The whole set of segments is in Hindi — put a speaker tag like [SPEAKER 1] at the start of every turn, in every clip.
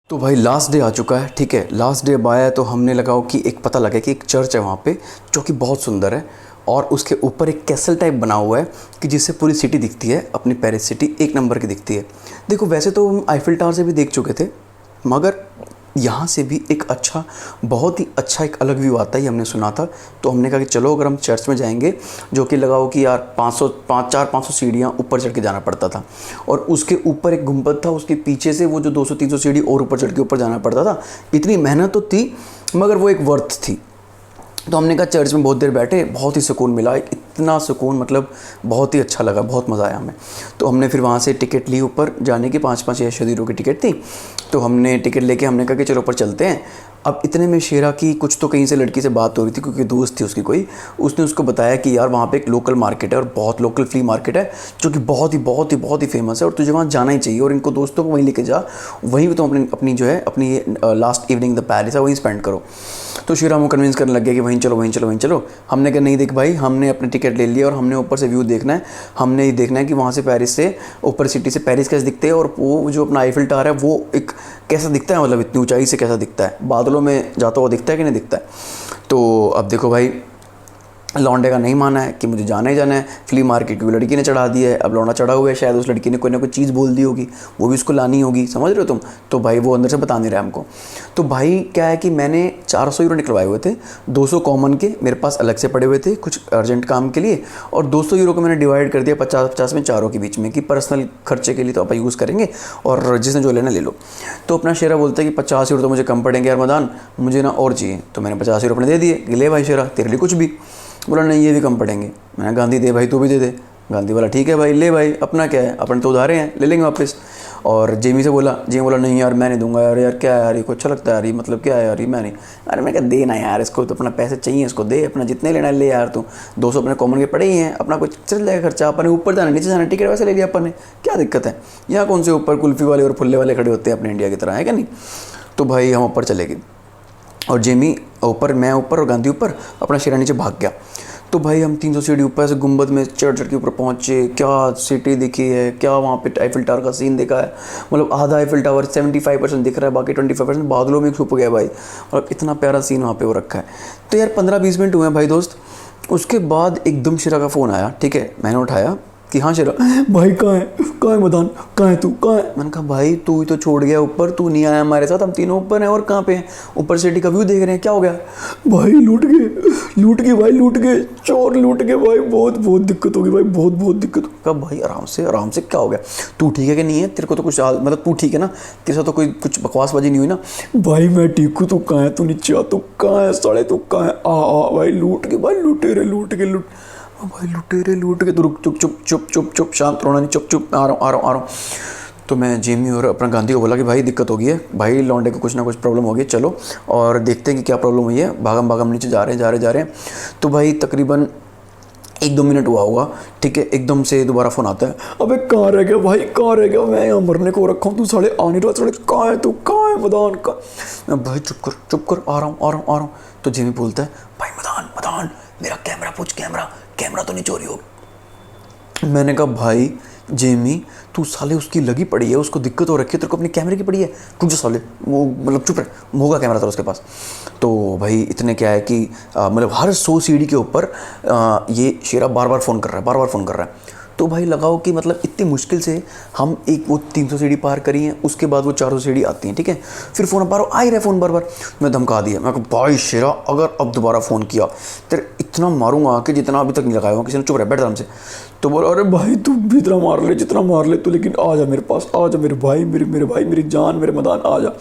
[SPEAKER 1] तो भाई लास्ट डे आ चुका है। ठीक है, लास्ट डे अब आया है तो हमने लगाओ कि एक पता लगा कि एक चर्च है वहाँ पे जो कि बहुत सुंदर है और उसके ऊपर एक कैसल टाइप बना हुआ है कि जिससे पूरी सिटी दिखती है, अपनी पेरिस सिटी एक नंबर की दिखती है। देखो वैसे तो हम आईफिल टावर से भी देख चुके थे, मगर यहाँ से भी एक अच्छा, बहुत ही अच्छा एक अलग व्यू आता है, ये हमने सुना था। तो हमने कहा कि चलो अगर हम चर्च में जाएंगे, जो कि लगाओ कि यार 500 सीढ़ियाँ ऊपर चढ़ के जाना पड़ता था और उसके ऊपर एक गुंबद था, उसके पीछे से वो जो 200-300 सीढ़ी और ऊपर चढ़ के ऊपर जाना पड़ता था। इतनी मेहनत तो थी मगर वो एक वर्थ थी। तो हमने कहा चर्च में बहुत देर बैठे, बहुत ही सुकून मिला, इतना सुकून, मतलब बहुत ही अच्छा लगा, बहुत मज़ा आया हमें। तो हमने फिर वहाँ से टिकट ली ऊपर जाने की, 5-5 या 6 यूरो की टिकट थी। तो हमने टिकट लेके हमने कहा कि चलो ऊपर चलते हैं। अब इतने में शेरा की कुछ तो कहीं से लड़की से बात हो रही थी, क्योंकि दोस्त थी उसकी कोई, उसने उसको बताया कि यार वहाँ पे एक लोकल मार्केट है और बहुत लोकल फ्ली मार्केट है जो कि बहुत ही फेमस है और तुझे वहाँ जाना ही चाहिए और इनको दोस्तों को वहीं लेके जा, वहीं तो अपनी जो है अपनी लास्ट इवनिंग द पेरिस है वहीं स्पेंड करो। तो शेरा हमको कन्विंस करने लग गया कि वहीं चलो। हमने कहा नहीं देख भाई, हमने अपनी टिकट ले लिया और हमने ऊपर से व्यू देखना है, हमने ये देखना है कि वहाँ से पेरिस से, ऊपर सिटी से पेरिस कैसे दिखते हैं और वो जो अपना आईफिल टावर है वो एक कैसा दिखता है, मतलब इतनी ऊंचाई से कैसा दिखता है, बादलों में जाता हुआ दिखता है कि नहीं दिखता है। तो अब देखो भाई, लौंडे का नहीं माना है कि मुझे जाना ही जाना है। फ्ली मार्केट की लड़की ने चढ़ा दिया है, अब लौंडा चढ़ा हुआ है, शायद उस लड़की ने कोई ना कोई चीज़ बोल दी होगी, वो भी उसको लानी होगी, समझ रहे हो तुम। तो भाई वो अंदर से बता नहीं रहा हमको। तो भाई क्या है कि मैंने 400 यूरो निकलवाए हुए थे, 200 कॉमन के मेरे पास अलग से पड़े हुए थे कुछ अर्जेंट काम के लिए, और 200 यूरो को मैंने डिवाइड कर दिया 50-50 में चारों के बीच में कि पर्सनल खर्चे के लिए तो आप यूज़ करेंगे और जिसने जो लेना ले लो। तो अपना शेरा बोलता है कि 50 यूरो तो मुझे कम पड़ेंगे यार मदान, मुझे ना और चाहिए। तो मैंने 50 यूरो अपने दे दिए, ले भाई शेरा तेरे लिए कुछ भी। बोला नहीं ये भी कम पड़ेंगे। मैंने गांधी दे भाई, तू भी दे दे। गांधी बोला ठीक है भाई ले भाई, अपना क्या है, अपन तो उधारे हैं, ले लेंगे वापस। और जेमी बोला नहीं यार मैं नहीं दूंगा यार, क्या है यार ये को अच्छा लगता है यार, ये मतलब क्या है यार, ये मैं नहीं। अरे मैं क्या देना यार, इसको तो अपना पैसे चाहिए, इसको दे, अपना जितने लेना ले यार, तू 200 अपने कॉमन के पड़े ही हैं, अपना कुछ चल जाएगा खर्चा, अपन ऊपर जाना नीचे जाना, टिकट वैसे ले लिया अपन ने, क्या दिक्कत है। यहाँ कौन से ऊपर कुल्फ़ी वाले और फुल्ले वाले खड़े होते हैं अपने इंडिया की तरह, है क्या नहीं। तो भाई हम ऊपर चले गए और जेमी ऊपर, मैं ऊपर और गांधी ऊपर, अपना शेरा नीचे भाग गया। तो भाई हम 300 सीढ़ी ऊपर से गुंबद में चढ़ के ऊपर पहुँचे, क्या सिटी दिखी है, क्या वहाँ पे आईफिल टावर का सीन देखा है। मतलब आधा आईफिल टावर 75% दिख रहा है, बाकी 25% बादलों में छुप गया भाई। मतलब इतना प्यारा सीन वहाँ पे वो रखा है। तो यार 15-20 मिनट हुए हैं भाई दोस्त। उसके बाद एकदम शेरा का फ़ोन आया। ठीक है, मैंने उठाया कि हाँ शेरा भाई कहाँ है मदान, कहाँ है तू, कहाँ है। मैंने कहा भाई तू ही तो छोड़ गया ऊपर, तू नहीं आया हमारे साथ, हम तीनों ऊपर हैं और कहाँ पे हैं, ऊपर सिटी का व्यू देख रहे हैं, क्या हो गया। भाई लूट गए भाई, लूट गए, चोर लूट गए भाई, बहुत दिक्कत होगी भाई, बहुत दिक्कत। कहा भाई आराम से क्या हो गया, तू ठीक है कि नहीं है, तेरे को तो कुछ मतलब तू ठीक है ना, तेरे साथ तो कोई कुछ बकवासबाजी नहीं हुई ना। भाई मैं ठीक हूँ, तू कहाँ है, तू नीचे आ, तू कहाँ है साले, तू कहाँ है, आ भाई लूट के भाई, लुटेरे लूट भाई, लुटेरे लूट के। तो रुक, चुप शांत रोना नहीं, चुप आ रहा हूँ। तो मैं जेमी और अपना गांधी को बोला कि भाई दिक्कत हो गई है भाई, लौंडे को कुछ ना कुछ प्रॉब्लम हो गई, चलो और देखते हैं कि क्या प्रॉब्लम हुई है। भागम नीचे जा रहे हैं। तो भाई तकरीबन 1-2 मिनट हुआ होगा। ठीक है, एकदम से दोबारा फ़ोन आता है, अबे कहाँ रह गया, मैं यहाँ मरने को रखा हूँ, तू साले आ नहीं रहा, साले कहाँ है मदान का। मैं भाई चुप कर, आ रहा हूँ। तो जेमी बोलता है भाई मदान मेरा कैमरा पूछ, कैमरा तो नहीं चोरी हो। मैंने कहा भाई जेमी तू साले उसकी लगी पड़ी है, उसको दिक्कत हो रखी है, तेरे को अपने कैमरे की पड़ी है, रुक जा साले, वो मतलब चुप रहे, होगा कैमरा था उसके पास। तो भाई इतने क्या है कि मतलब हर 100 सीढ़ी के ऊपर ये शेरा बार बार फ़ोन कर रहा है। तो भाई लगाओ कि मतलब इतनी मुश्किल से हम वो 300 सीढ़ी पार करी हैं, उसके बाद वो 400 सीढ़ी आती हैं। ठीक है, फिर फ़ोन बार आ ही रहा फ़ोन बार। मैं धमका दिया, मैं कहा भाई शेरा अगर अब दोबारा फ़ोन किया तेरे इतना मारूंगा कि जितना अभी तक नहीं लगाया हुआ किसी ने, चुप रहे बैठ आराम से। तो बोला अरे भाई तू भी इतना मार ले जितना मार ले तू, लेकिन आ जा मेरे पास, आ जा मेरे भाई, मेरे भाई, मेरी जान, मेरे मदान, आ जा।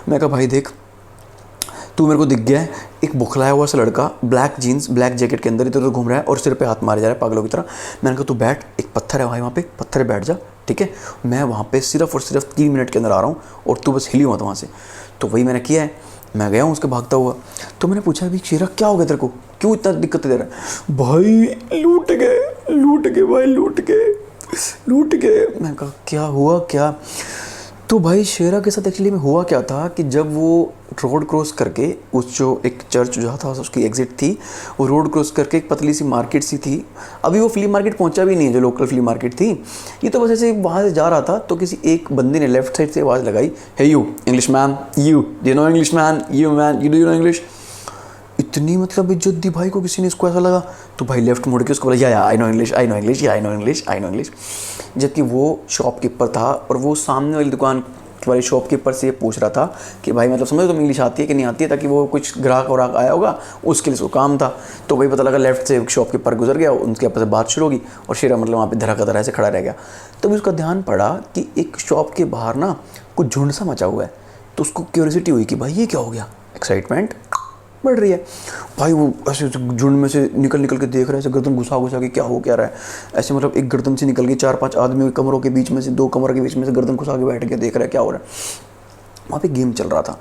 [SPEAKER 1] मैं कहा भाई देख तू मेरे को दिख गया है, एक बुखलाया हुआ सा लड़का, ब्लैक जीन्स ब्लैक जैकेट के अंदर इधर उधर घूम रहा है और सिर पे हाथ मारे जा रहा है पागलों की तरह। मैंने कहा तू बैठ, एक पत्थर है भाई वहाँ पे, पत्थर पे बैठ जा। ठीक है, मैं वहाँ पे सिर्फ और सिर्फ 3 मिनट के अंदर आ रहा हूँ और तू बस हिली मत वहाँ से। तो वही मैंने किया है, मैं गया हूँ उसके भागता हुआ। तो मैंने पूछा अभी शेरा क्या हो गया तेरे को, क्यों इतना दिक्कत दे रहा है। भाई लूट गए भाई, लूट गए। मैं कहा क्या हुआ क्या। तो भाई शेरा के साथ एक्चुअली में हुआ क्या था कि जब वो रोड क्रॉस करके उस जो एक चर्च जो था उसकी एग्जिट थी, वो रोड क्रॉस करके एक पतली सी मार्केट सी थी। अभी वो फ्ली मार्केट पहुंचा भी नहीं है जो लोकल फ्ली मार्केट थी। ये तो बस ऐसे वहाँ से जा रहा था तो किसी एक बंदे ने लेफ्ट साइड से आवाज़ लगाई, hey you English man, you know English man, you man, you do know English. इतनी मतलब इज्जत दी भाई को किसी ने, इसको ऐसा लगा तो भाई लेफ्ट मुड़ के उसको बोला, yeah I know English, I know English, yeah I know English, I know English. जबकि वो शॉपकीपर था और वो सामने वाली दुकान वाले शॉपकीपर से ये पूछ रहा था कि भाई मतलब समझो तुम इंग्लिश आती है कि नहीं आती है, ताकि वो कुछ ग्राहक वराक आया होगा उसके लिए उसको काम था। तो भाई पता लगा लेफ्ट से शॉपकीपर गुजर गया, उनके आपस से बात शुरू होगी और शेरा मतलब वहाँ पे धरा का धरा ऐसे खड़ा रह गया। तब उसका ध्यान पड़ा कि एक शॉप के बाहर ना कुछ झुंड सा मचा हुआ है। तो उसको क्यूरियोसिटी हुई कि भाई ये क्या हो गया, एक्साइटमेंट बढ़ रही है। भाई वो ऐसे झुंड में से निकल निकल के देख रहा है, ऐसे गर्दन घुसा घुसा के क्या हो क्या रहा है। ऐसे मतलब एक गर्दन से निकल के 4-5 आदमी कमरों के बीच में से, 2 कमरों के बीच में से गर्दन घुसा के बैठ के देख रहा है क्या हो रहा है। वहाँ पे गेम चल रहा था।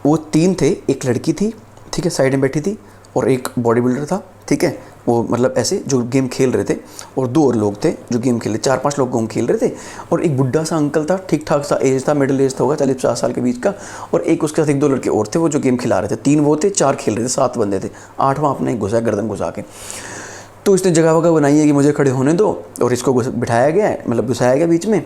[SPEAKER 1] वो 3 थे, एक लड़की थी, ठीक है, साइड में बैठी थी, और एक बॉडी बिल्डर था, ठीक है, वो मतलब ऐसे जो गेम खेल रहे थे, और 2 और लोग थे जो गेम खेल रहे, 4-5 लोग गेम खेल रहे थे। और एक बुढ़ा सा अंकल था, ठीक ठाक सा एज था, मिडिल एज था होगा, 40-50 साल के बीच का। और एक उसके साथ 1-2 लड़के और थे वो जो गेम खिला रहे थे। 3 वो थे, 4 खेल रहे थे, 7 बंदे थे, 8वां अपने घुसा गर्दन घुसा के। तो इसने जगह वगह बनाई है कि मुझे खड़े होने दो, और इसको बिठाया गया है, मतलब घुसाया गया बीच में।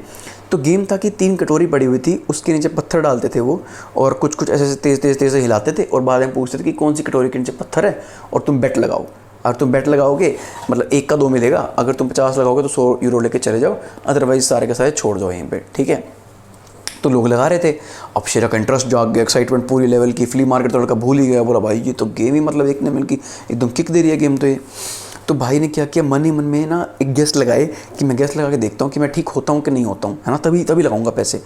[SPEAKER 1] तो गेम था कि 3 कटोरी पड़ी हुई थी, उसके नीचे पत्थर डालते थे वो, और कुछ कुछ ऐसे तेज़ से हिलाते थे, और बाद में पूछते थे कि कौन सी कटोरी के नीचे पत्थर है, और तुम बेट लगाओ। अगर तुम बेट लगाओगे मतलब 1 का 2 मिलेगा, अगर तुम 50 लगाओगे तो 100 यूरो लेके चले जाओ, अदरवाइज सारे के सारे छोड़ जाओ यहीं पे, ठीक है। तो लोग लगा रहे थे। अब शेरा का इंटरेस्ट जाग गया, एक्साइटमेंट पूरी लेवल की। फ्ली मार्केट तो लड़का भूल ही गया, बोला भाई ये तो गेम ही मतलब एक ने मिल की एकदम किक दे रही है गेम तो ये। तो भाई ने क्या किया, मन ही मन में ना एक गेस लगाए कि मैं गेस लगा के देखता हूँ कि मैं ठीक होता हूँ कि नहीं होता हूँ, है ना, तभी लगाऊंगा पैसे।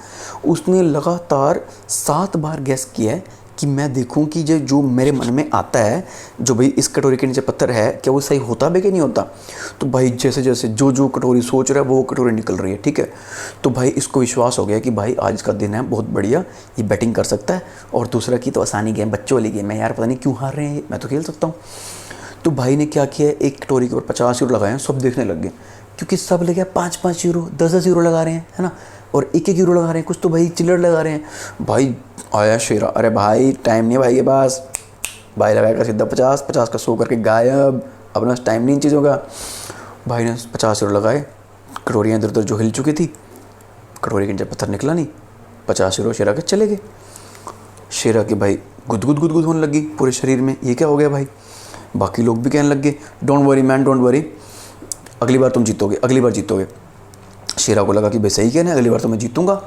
[SPEAKER 1] उसने लगातार 7 बार गेस किया है कि मैं देखूं कि जो मेरे मन में आता है, जो भाई इस कटोरी के नीचे पत्थर है, क्या वो सही होता भी कि नहीं होता। तो भाई जैसे जैसे जो कटोरी सोच रहा है वो कटोरी निकल रही है, ठीक है। तो भाई इसको विश्वास हो गया कि भाई आज का दिन है बहुत बढ़िया, ये बैटिंग कर सकता है। और दूसरा की तो आसानी गेम, बच्चों वाली गेम है यार, पता नहीं क्यों हार रहे हैं, मैं तो खेल सकता हूँ। तो भाई ने क्या किया, एक कटोरी के ऊपर 50 यूरो लगाए हैं, सब देखने लग गए, क्योंकि सब लगे 5-5 यूरो, 10-10 यूरो लगा रहे हैं, है ना, और 1-1 यूरो लगा रहे हैं, कुछ तो भाई चिल्लर लगा रहे हैं। भाई आया शेरा, अरे भाई टाइम नहीं है भाई के पास, भाई लगाएगा सीधा 50 का 100 करके गायब, अपना टाइम नहीं इन चीज़ों का। भाई ने 50 यूरो लगाए, कटोरियाँ इधर उधर जो हिल चुकी थी, कटोरी के नीचे पत्थर निकला नहीं, 50 यूरो शेरा के चले गए। शेरा के भाई गुदगुद होने लगी पूरे शरीर में, ये क्या हो गया भाई। बाकी लोग भी कहने लग गए, don't worry man, don't worry, अगली बार तुम जीतोगे, अगली बार जीतोगे। शेरा को लगा कि भाई सही कहना है, अगली बार तो मैं जीतूंगा।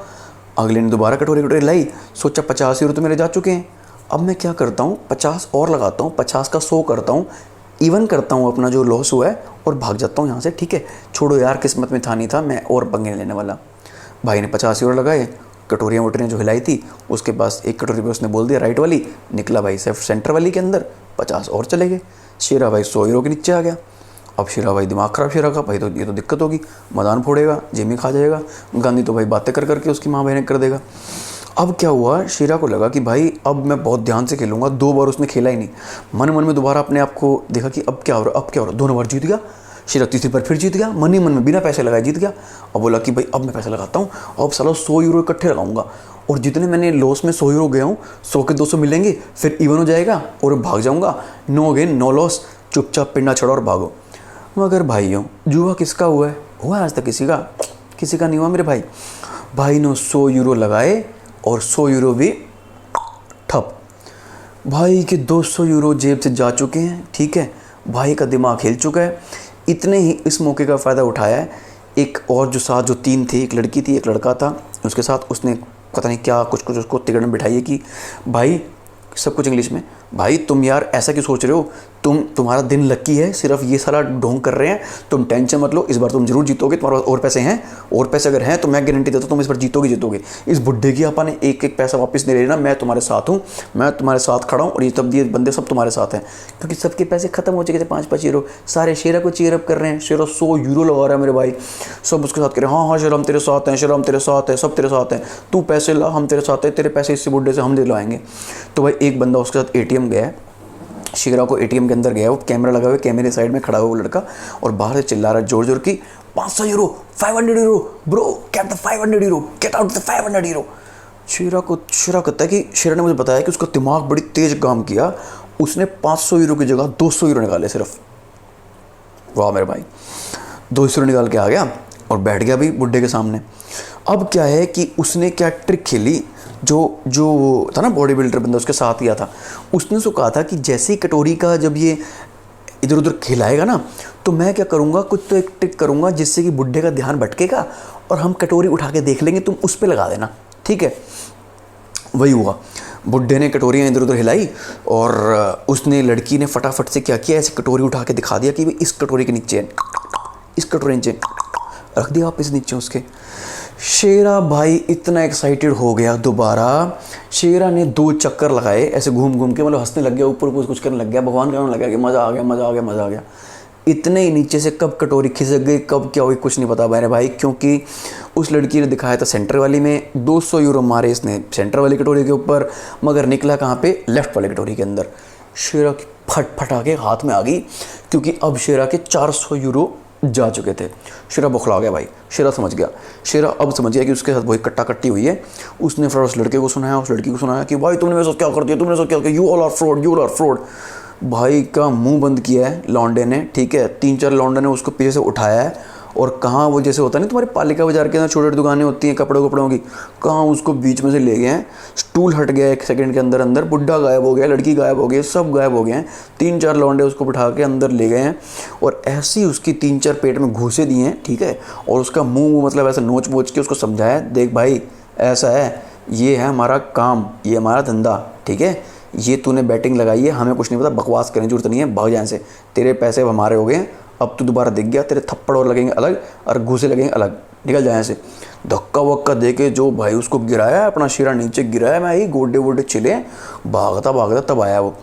[SPEAKER 1] अगले ने दोबारा कटोरी लाई, सोचा 50 यूरो तो मेरे जा चुके हैं, अब मैं क्या करता हूँ, 50 और लगाता हूँ, 50 का 100 करता हूँ, इवन करता हूँ अपना जो लॉस हुआ है, और भाग जाता हूँ यहाँ से, ठीक है, छोड़ो यार किस्मत में था नहीं था, मैं और पंगे लेने वाला। भाई ने 50 यूरो लगाए, कटोरियाँ वटोरियाँ जो हिलाई थी उसके पास एक कटोरी पे उसने बोल दिया राइट वाली, निकला भाई सिर्फ सेंटर वाली के अंदर, 50 और चले गए। शेरा भाई 100 यूरो के नीचे आ गया। अब शेरा भाई दिमाग ख़राब, शेरा का भाई तो ये तो दिक्कत होगी, मैदान फोड़ेगा, जेमी खा जाएगा, गांधी तो भाई बातें कर करके उसकी माँ बहने कर देगा। अब क्या हुआ, शेरा को लगा कि भाई अब मैं बहुत ध्यान से खेलूंगा। 2 बार उसने खेला ही नहीं, मन में दोबारा अपने आप को देखा कि अब क्या हो रहा, 2 बार जीत गया शेरा, तीसरी बार फिर जीत गया, मन ही मन में बिना पैसे लगाए जीत गया। अब बोला कि भाई अब मैं पैसे लगाता हूँ, अब साला 100 यूरो इकट्ठे लगाऊंगा, और जितने मैंने लॉस में 100 यूरो गया हूँ, 100 के 200 मिलेंगे, फिर इवन हो जाएगा और भाग जाऊँगा, नो गेन नो लॉस, चुपचाप पिंडा छड़ो और भागो। मगर भाइयों जुआ किसका हुआ है, आज तक किसी का नहीं हुआ मेरे भाई। भाई ने 100 यूरो लगाए और 100 यूरो भी ठप। भाई के 200 यूरो जेब से जा चुके हैं, ठीक है, भाई का दिमाग हिल चुका है। इतने ही इस मौके का फ़ायदा उठाया है, एक और जो साथ जो 3 थे, एक लड़की थी एक लड़का था, उसके साथ उसने पता नहीं क्या कुछ उसको तिगड़ में बिठाई है कि भाई सब कुछ इंग्लिश में, भाई तुम यार ऐसा क्यों सोच रहे हो, तुम्हारा दिन लकी है, सिर्फ ये सारा ढोंग कर रहे हैं, तुम टेंशन मत लो, इस बार तुम जरूर जीतोगे, तुम्हारे पास और पैसे हैं, और पैसे अगर हैं तो मैं गारंटी देता हूँ तुम इस बार जीतोगे। इस बुढ़े की आपा ने एक पैसा वापस नहीं लेना, मैं तुम्हारे साथ हूँ, मैं तुम्हारे साथ खड़ा हूँ, और ये बंदे सब तुम्हारे साथ हैं, क्योंकि सबके पैसे खत्म हो चुके थे 5-5 यूरो। सारे शेरा को चीयर अप कर रहे हैं, शेरा 100 यूरो लगा रहा है मेरे भाई, सब उसके साथ कह रहे हैं हाँ शेरा हम तेरे साथ हैं, शेरा हम तेरे साथ हैं, सब तेरे साथ हैं, तू पैसे ला हम तेरे साथ हैं, तेरे पैसे इससे बुढ़े से हम दिलवाएंगे। तो भाई एक बंदा उसके साथ ATM गया, शेरा को ATM के अंदर गया, वो कैमरा लगा हुआ, कैमरे साइड में खड़ा हुआ वो लड़का, और बाहर से चिल्ला रहा है जोर जोर की 500 euro €500 bro, cap the €500, get out the €500। शेरा कहता है कि शेरा ने मुझे बताया कि उसका दिमाग बड़ी तेज काम किया, उसने €500 की जगह €200 निकाले सिर्फ। वाह मेरे भाई, €200 निकाल के आ गया और बैठ गया भी बुड्ढे के सामने। अब क्या है कि उसने क्या ट्रिक खेली, जो था ना बॉडी बिल्डर बंदा उसके साथ किया था, उसने उसको कहा था कि जैसे ही कटोरी का जब ये इधर उधर खिलाएगा ना, तो मैं क्या करूँगा, कुछ तो एक ट्रिक करूँगा जिससे कि बुड्ढे का ध्यान भटकेगा और हम कटोरी उठा के देख लेंगे, तुम उस पर लगा देना, ठीक है। वही हुआ, बुड्ढे ने कटोरियाँ इधर उधर हिलाई और उसने लड़की ने फटाफट से क्या किया, ऐसे कटोरी उठा के दिखा दिया कि भाई इस कटोरी के नीचे है, इस कटोरी नीचे रख दिया वापस नीचे उसके। शेरा भाई इतना एक्साइटेड हो गया दोबारा, शेरा ने 2 चक्कर लगाए ऐसे घूम घूम के, मतलब हंसने लग गया, ऊपर कुछ करने लग गया, भगवान कहने लग गया कि मज़ा आ गया, मज़ा आ गया, मज़ा आ गया। इतने ही नीचे से कब कटोरी खिसक गई, कब क्या हुई कुछ नहीं पता मेरे भाई, क्योंकि उस लड़की ने दिखाया था सेंटर वाली में, €200 मारे इसने सेंटर वाली कटोरी के ऊपर, मगर निकला कहाँ पे, लेफ्ट वाली कटोरी के अंदर। शेरा की फट आके हाथ में आ गई, क्योंकि अब शेरा के €400 जा चुके थे। शेरा बौखला गया भाई, शेरा समझ गया, शेरा अब समझ गया कि उसके साथ वही कट्टा कट्टी हुई है। उसने फिर उस लड़के को सुनाया, उस लड़की को सुनाया कि भाई तुमने मेरे साथ क्या कर दिया, तुमने मेरे साथ क्या किया, you all are fraud, you all are fraud. भाई का मुंह बंद किया है लौंडे ने, ठीक है। 3-4 लौंडे ने उसको पीछे से उठाया है और कहाँ वो जैसे होता नहीं तुम्हारे पालिका बाजार के अंदर छोटी छोटी दुकानें होती हैं कपड़ों की, कहाँ उसको बीच में से ले गए हैं। स्टूल हट गया 1 सेकंड के अंदर, बुड्ढा गायब हो गया, लड़की गायब हो गई, सब गायब हो गए हैं। 3-4 लौंडे उसको बिठा के अंदर ले गए हैं और ऐसे ही उसकी 3-4 पेट में घूसे दिए हैं, ठीक है। और उसका मुँह मतलब ऐसा नोच के उसको समझाया, देख भाई ऐसा है, ये है हमारा काम, ये हमारा धंधा, ठीक है। ये तूने बैटिंग लगाई है, हमें कुछ नहीं पता, बकवास करने की जरूरत नहीं है, भाग जाए से, तेरे पैसे अब हमारे हो गए हैं, अब तू दोबारा दिख गया, तेरे थप्पड़ और लगेंगे अलग और घूसे लगेंगे अलग, निकल जाए से। धक्का वक्का दे के जो भाई उसको गिराया, अपना शेरा नीचे गिराया, मैं ही गोडे वोडे छिले, भागता तब आया वो।